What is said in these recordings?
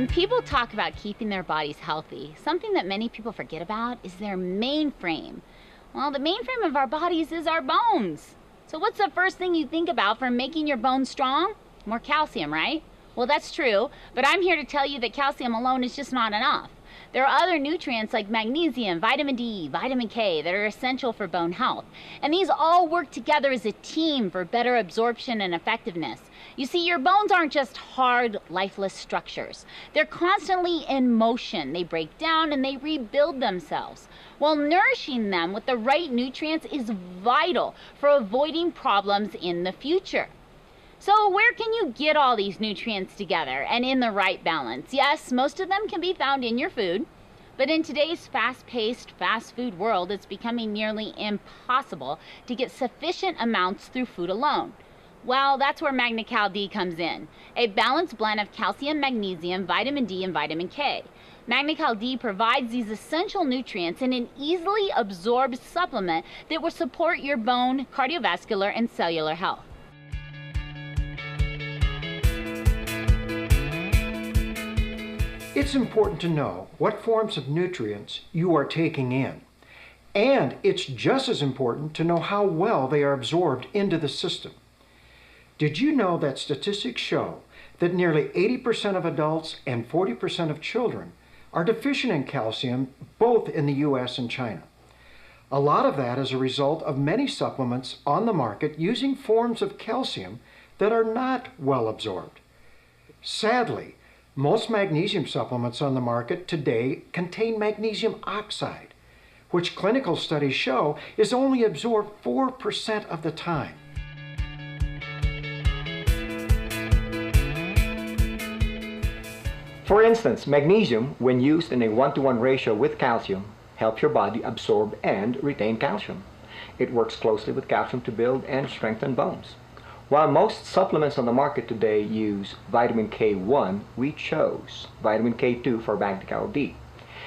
When people talk about keeping their bodies healthy, something that many people forget about is their mainframe. Well, the mainframe of our bodies is our bones. So what's the first thing you think about for making your bones strong? More calcium, right? Well, that's true, but I'm here to tell you that calcium alone is just not enough. There are other nutrients like magnesium, vitamin D, vitamin K that are essential for bone health. And these all work together as a team for better absorption and effectiveness. You see, your bones aren't just hard, lifeless structures. They're constantly in motion. They break down and they rebuild themselves. Well, nourishing them with the right nutrients is vital for avoiding problems in the future. So where can you get all these nutrients together and in the right balance? Yes, most of them can be found in your food, but in today's fast-paced, fast food world, it's becoming nearly impossible to get sufficient amounts through food alone. Well, that's where Magnical D comes in, a balanced blend of calcium, magnesium, vitamin D, and vitamin K. Magnical D provides these essential nutrients in an easily absorbed supplement that will support your bone, cardiovascular, and cellular health. It's important to know what forms of nutrients you are taking in. And it's just as important to know how well they are absorbed into the system. Did you know that statistics show that nearly 80% of adults and 40% of children are deficient in calcium, both in the US and China? A lot of that is a result of many supplements on the market using forms of calcium that are not well absorbed. Sadly, most magnesium supplements on the market today contain magnesium oxide, which clinical studies show is only absorbed 4% of the time. For instance, magnesium, when used in a 1-to-1 ratio with calcium, helps your body absorb and retain calcium. It works closely with calcium to build and strengthen bones. While most supplements on the market today use vitamin K1, we chose vitamin K2 for Magnical D.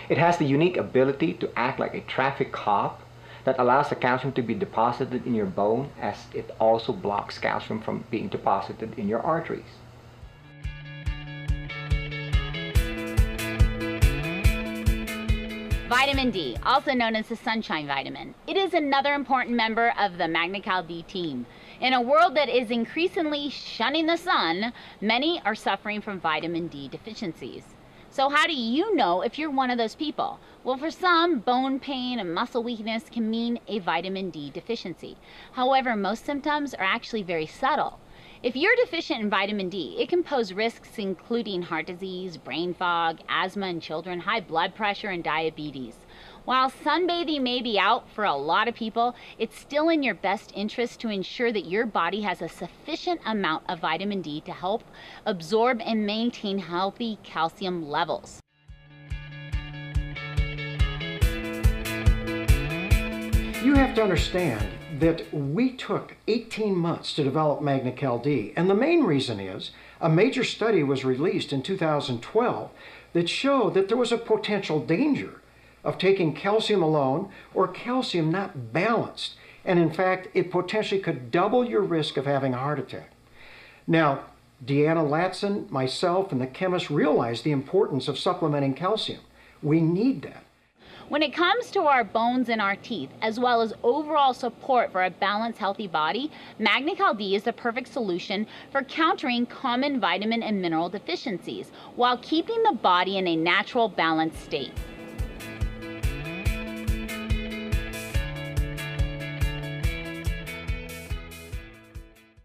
It has the unique ability to act like a traffic cop that allows the calcium to be deposited in your bone, as it also blocks calcium from being deposited in your arteries. Vitamin D, also known as the sunshine vitamin. It is another important member of the Magnical D team. In a world that is increasingly shunning the sun, many are suffering from vitamin D deficiencies. So how do you know if you're one of those people? Well, for some, bone pain and muscle weakness can mean a vitamin D deficiency. However, most symptoms are actually very subtle. If you're deficient in vitamin D, it can pose risks including heart disease, brain fog, asthma in children, high blood pressure, and diabetes. While sunbathing may be out for a lot of people, it's still in your best interest to ensure that your body has a sufficient amount of vitamin D to help absorb and maintain healthy calcium levels. You have to understand that we took 18 months to develop Magnical D, and the main reason is a major study was released in 2012 that showed that there was a potential danger of taking calcium alone or calcium not balanced, and in fact it potentially could double your risk of having a heart attack. Now, Deanna, Latson, myself, and the chemists realized the importance of supplementing calcium. We need that. When it comes to our bones and our teeth, as well as overall support for a balanced, healthy body, Magnical D is the perfect solution for countering common vitamin and mineral deficiencies while keeping the body in a natural, balanced state.